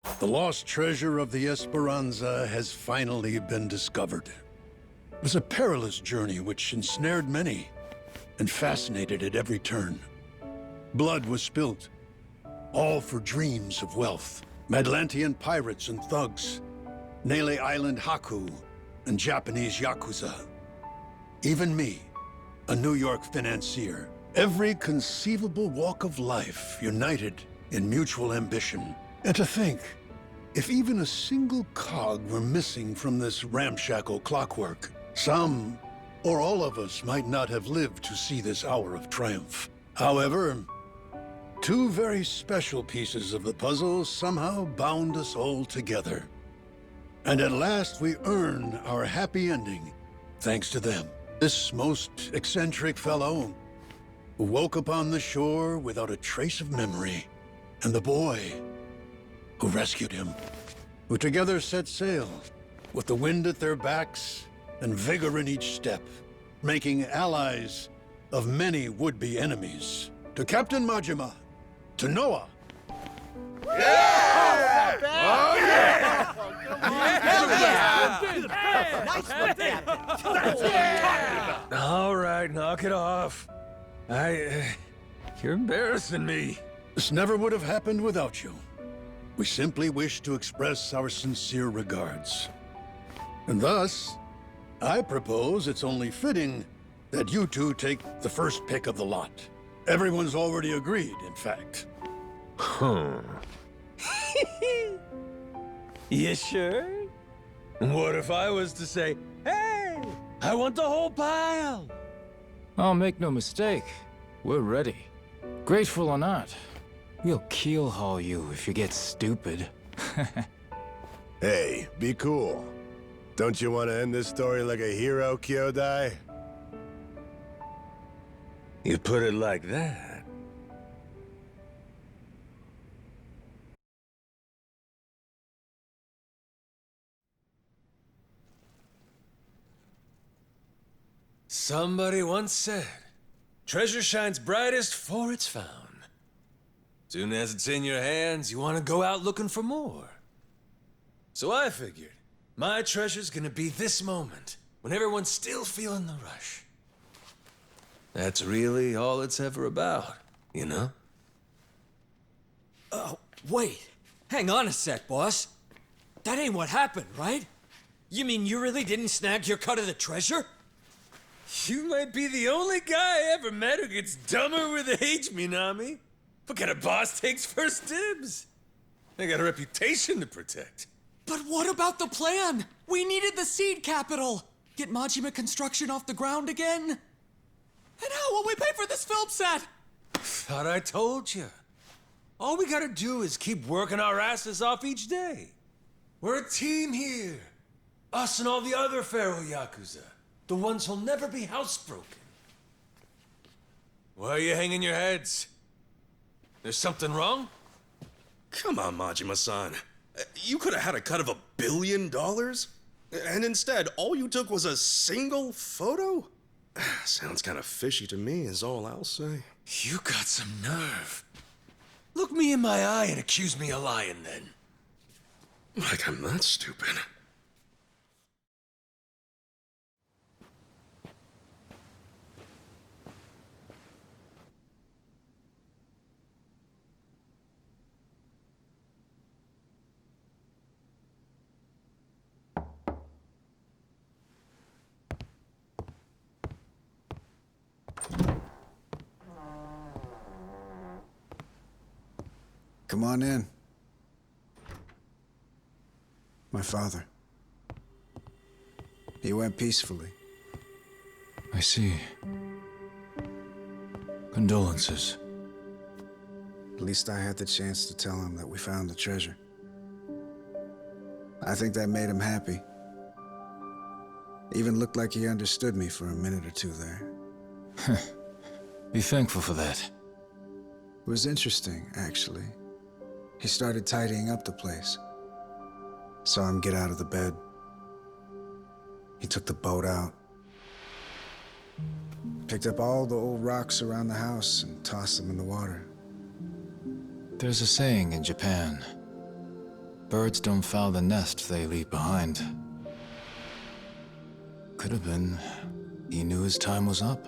The lost treasure of the Esperanza has finally been discovered. It was a perilous journey which ensnared many and fascinated at every turn. Blood was spilt, all for dreams of wealth. Atlantean pirates and thugs, Nele Island Haku, and Japanese Yakuza. Even me, a New York financier. Every conceivable walk of life united in mutual ambition. And to think, if even a single cog were missing from this ramshackle clockwork, some or all of us might not have lived to see this hour of triumph. However, two very special pieces of the puzzle somehow bound us all together. And at last we earn our happy ending, thanks to them. This most eccentric fellow who woke upon the shore without a trace of memory, and the boy who rescued him, who together set sail with the wind at their backs and vigor in each step, making allies of many would-be enemies. To Captain Majima, to Noah. Yeah! Oh, yeah! Nice one, Captain! All right, knock it off. You're embarrassing me. This never would have happened without you. We simply wish to express our sincere regards. And thus, I propose it's only fitting that you two take the first pick of the lot. Everyone's already agreed, in fact. You sure? What if I was to say, hey, I want the whole pile? Oh, make no mistake. We're ready. Grateful or not, we'll keel-haul you if you get stupid. Hey, be cool. Don't you want to end this story like a hero, Kyodai? You put it like that. Somebody once said, treasure shines brightest for it's found. Soon as it's in your hands, you want to go out looking for more. So I figured, my treasure's gonna be this moment, when everyone's still feeling the rush. That's really all it's ever about, you know? Wait. Hang on a sec, boss. That ain't what happened, right? You mean you really didn't snag your cut of the treasure? You might be the only guy I ever met who gets dumber with age, Minami. What kind of boss takes first dibs? I got a reputation to protect. But what about the plan? We needed the seed capital. Get Majima construction off the ground again? And how will we pay for this film set? Thought I told you. All we gotta do is keep working our asses off each day. We're a team here. Us and all the other Pharaoh Yakuza. The ones who'll never be housebroken. Why are you hanging your heads? There's something wrong? Come on, Majima-san. You could have had a cut of $1 billion? And instead, all you took was a single photo? Sounds kind of fishy to me, is all I'll say. You got some nerve. Look me in my eye and accuse me of lying, then. Like I'm that stupid. Come on in. My father. He went peacefully. I see. Condolences. At least I had the chance to tell him that we found the treasure. I think that made him happy. Even looked like he understood me for a minute or two there. Be thankful for that. It was interesting, actually. He started tidying up the place. Saw him get out of the bed. He took the boat out. Picked up all the old rocks around the house and tossed them in the water. There's a saying in Japan. birds don't foul the nest they leave behind. Could have been he knew his time was up.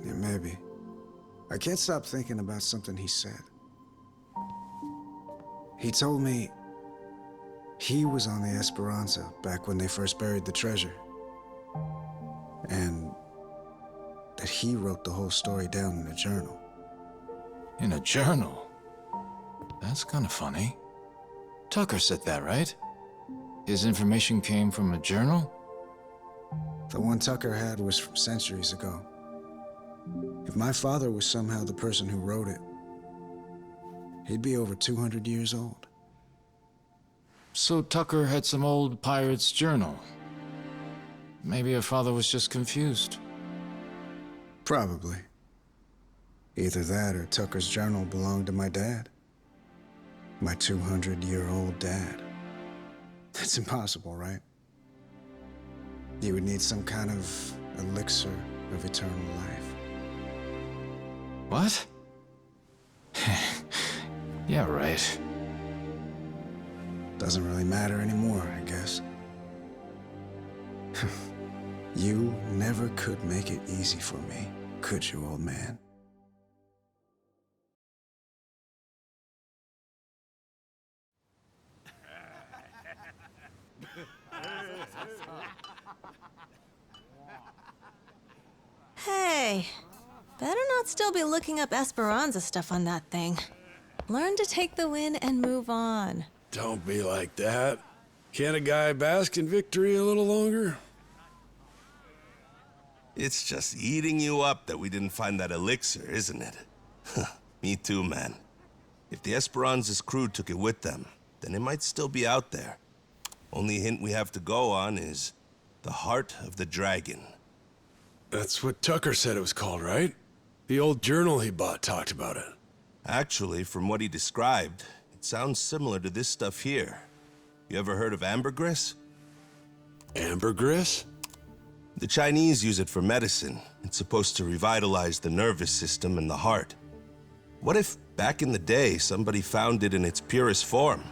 Yeah, maybe. I can't stop thinking about something he said. He told me he was on the Esperanza back when they first buried the treasure. And that he wrote the whole story down in a journal. In a journal? That's kind of funny. Tucker said that, right? His information came from a journal? The one Tucker had was from centuries ago. If my father was somehow the person who wrote it, he'd be over 200 years old. So Tucker had some old pirate's journal. Maybe her father was just confused. Probably. Either that or Tucker's journal belonged to my dad. My 200-year-old dad. That's impossible, right? You would need some kind of elixir of eternal life. What? Yeah, right. Doesn't really matter anymore, I guess. You never could make it easy for me, could you, old man? Hey, better not still be looking up Esperanza stuff on that thing. Learn to take the win and move on. Don't be like that. Can't a guy bask in victory a little longer? It's just eating you up that we didn't find that elixir, isn't it? Me too, man. If the Esperanza's crew took it with them, then it might still be out there. Only hint we have to go on is the Heart of the Dragon. That's what Tucker said it was called, right? The old journal he bought talked about it. Actually, from what he described, it sounds similar to this stuff here. You ever heard of ambergris? Ambergris? The Chinese use it for medicine. It's supposed to revitalize the nervous system and the heart. What if, back in the day, somebody found it in its purest form?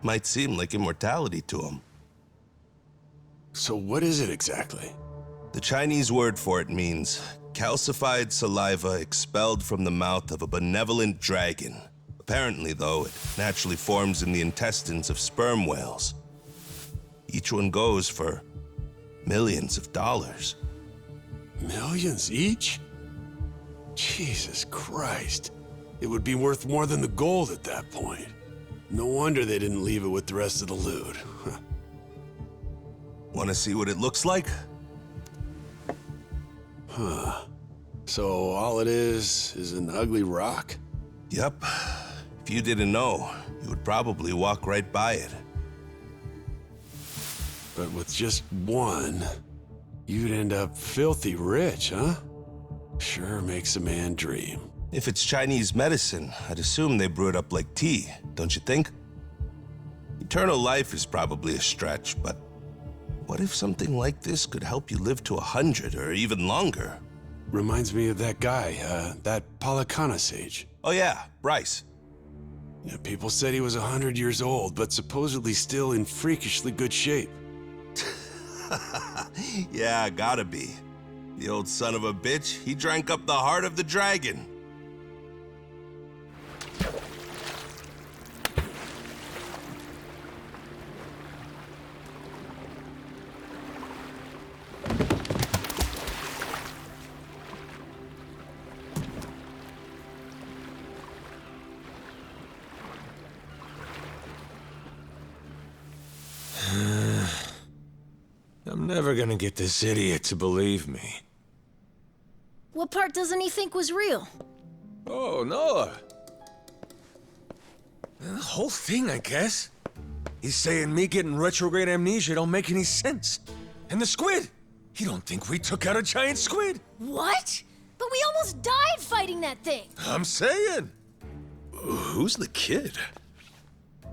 Might seem like immortality to them. So what is it exactly? The Chinese word for it means calcified saliva expelled from the mouth of a benevolent dragon. Apparently, though, it naturally forms in the intestines of sperm whales. Each one goes for millions of dollars. Millions each? Jesus Christ. It would be worth more than the gold at that point. No wonder they didn't leave it with the rest of the loot. Want to see what it looks like? Huh. So all it is an ugly rock? Yep. If you didn't know, you would probably walk right by it. But with just one, you'd end up filthy rich, huh? Sure makes a man dream. If it's Chinese medicine, I'd assume they brew it up like tea, don't you think? Eternal life is probably a stretch, but what if something like this could help you live to 100 or even longer? Reminds me of that guy, that Palakana sage. Oh yeah, Bryce. Yeah, people said he was 100 years old, but supposedly still in freakishly good shape. Yeah, gotta be. The old son of a bitch, he drank up the heart of the dragon. I'm never gonna get this idiot to believe me. What part doesn't he think was real? Oh, Noah. The whole thing, I guess. He's saying me getting retrograde amnesia don't make any sense. And the squid! He don't think we took out a giant squid! What? But we almost died fighting that thing! I'm saying! Who's the kid?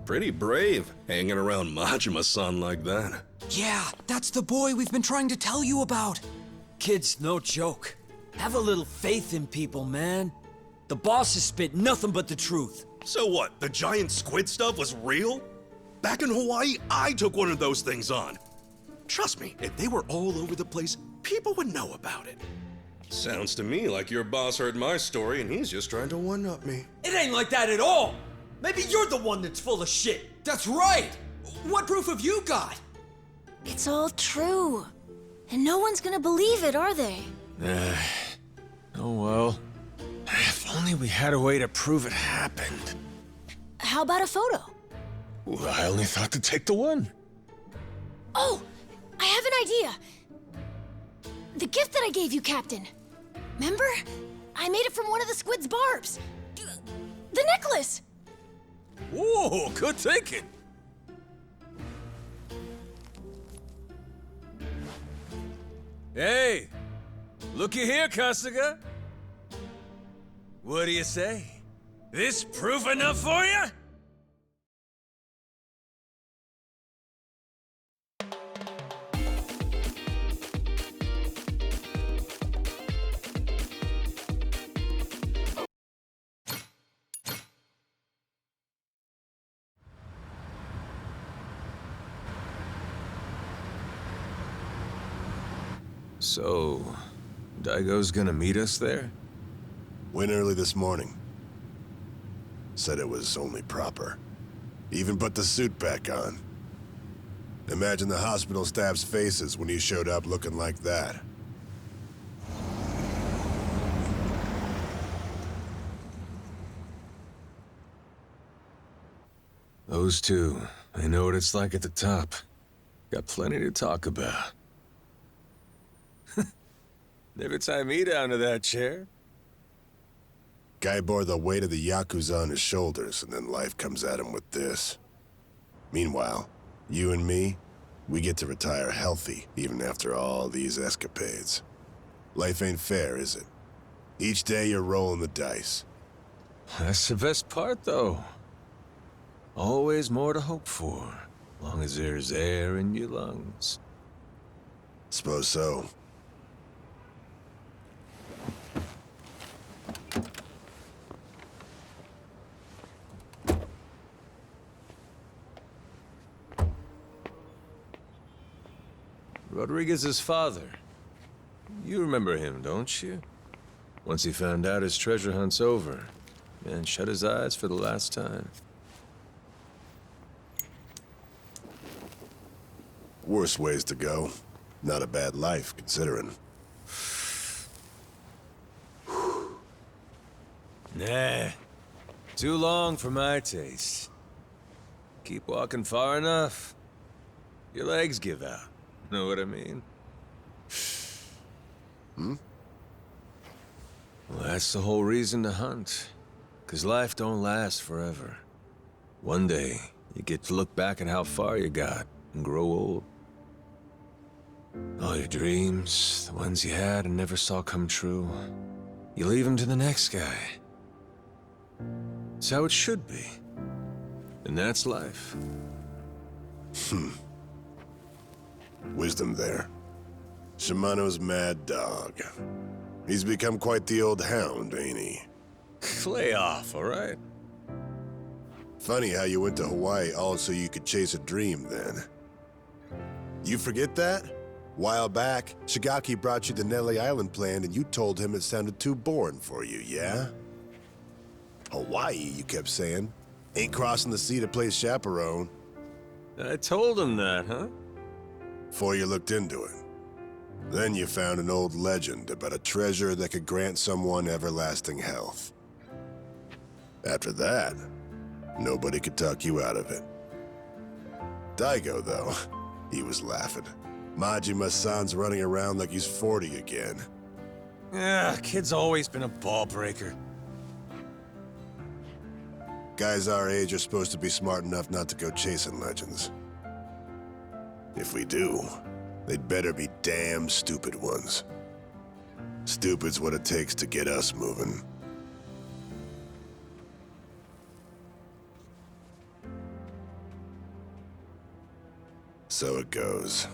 Pretty brave, hanging around Majima-san like that. Yeah, that's the boy we've been trying to tell you about. Kid's no joke. Have a little faith in people, man. The boss has spit nothing but the truth. So what, the giant squid stuff was real? Back in Hawaii, I took one of those things on. Trust me, if they were all over the place, people would know about it. Sounds to me like your boss heard my story and he's just trying to one-up me. It ain't like that at all. Maybe you're the one that's full of shit. That's right! What proof have you got? It's all true. And no one's gonna believe it, are they? Oh well. If only we had a way to prove it happened. How about a photo? Well, I only thought to take the one. Oh, I have an idea. The gift that I gave you, Captain. Remember? I made it from one of the squid's barbs. The necklace! Whoa, good thinking. Hey, looky here, Kasuga. What do you say? This proof enough for you? So, Daigo's gonna meet us there? Went early this morning. Said it was only proper. Even put the suit back on. Imagine the hospital staff's faces when he showed up looking like that. Those two, I know what it's like at the top. Got plenty to talk about. Never tie me down to that chair. Guy bore the weight of the Yakuza on his shoulders, and then life comes at him with this. Meanwhile, you and me, we get to retire healthy, even after all these escapades. Life ain't fair, is it? Each day you're rolling the dice. That's the best part, though. Always more to hope for, long as there's air in your lungs. Suppose so. Rodriguez's father. You remember him, don't you? Once he found out his treasure hunt's over, man shut his eyes for the last time. Worse ways to go. Not a bad life, considering. Nah. Too long for my taste. Keep walking far enough, your legs give out. Know what I mean? Hmm? Well, that's the whole reason to hunt. 'Cause life don't last forever. One day, you get to look back at how far you got and grow old. All your dreams, the ones you had and never saw come true, you leave them to the next guy. It's how it should be. And that's life. Wisdom there. Shimano's mad dog. He's become quite the old hound, ain't he? Lay off, all right? Funny how you went to Hawaii all so you could chase a dream then. You forget that? While back, Shigaki brought you the Nelly Island plan and you told him it sounded too boring for you, yeah? Hawaii, you kept saying. Ain't crossing the sea to play chaperone. I told him that, huh? Before you looked into it. Then you found an old legend about a treasure that could grant someone everlasting health. After that, nobody could talk you out of it. Daigo, though, he was laughing. Majima-san's running around like he's 40 again. Yeah, kid's always been a ball breaker. Guys our age are supposed to be smart enough not to go chasing legends. If we do, they'd better be damn stupid ones. Stupid's what it takes to get us moving. So it goes.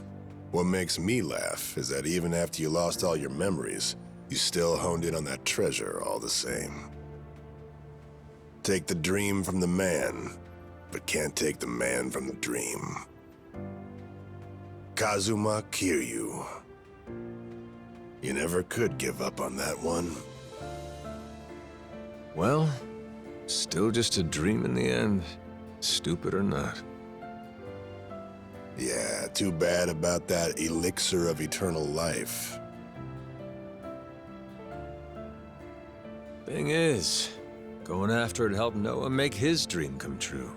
What makes me laugh is that even after you lost all your memories, you still honed in on that treasure all the same. Take the dream from the man, but can't take the man from the dream. Kazuma Kiryu. You never could give up on that one. Well, still just a dream in the end, stupid or not. Yeah, too bad about that elixir of eternal life. Thing is, going after it helped Noah make his dream come true.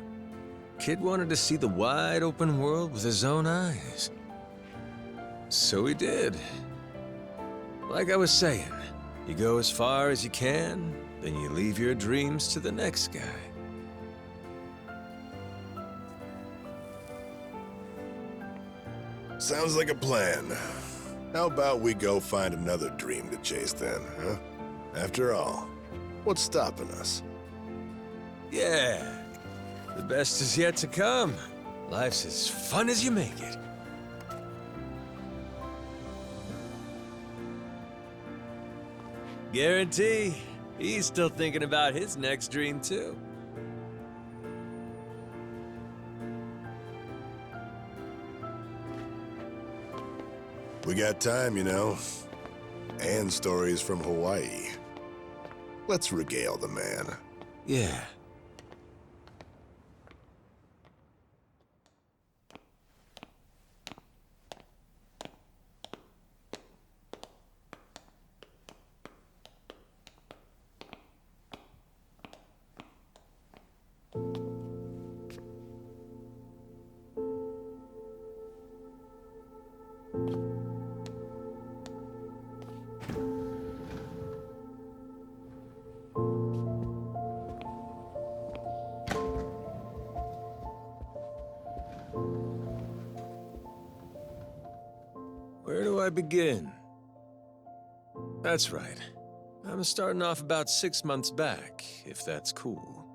Kid wanted to see the wide open world with his own eyes. So he did. Like I was saying, you go as far as you can, then you leave your dreams to the next guy. Sounds like a plan. How about we go find another dream to chase then, huh? After all, what's stopping us? Yeah, the best is yet to come. Life's as fun as you make it. Guarantee, he's still thinking about his next dream too. We got time, you know. And stories from Hawaii. Let's regale the man. Yeah. Where do I begin? That's right. I'm starting off about 6 months back, if that's cool.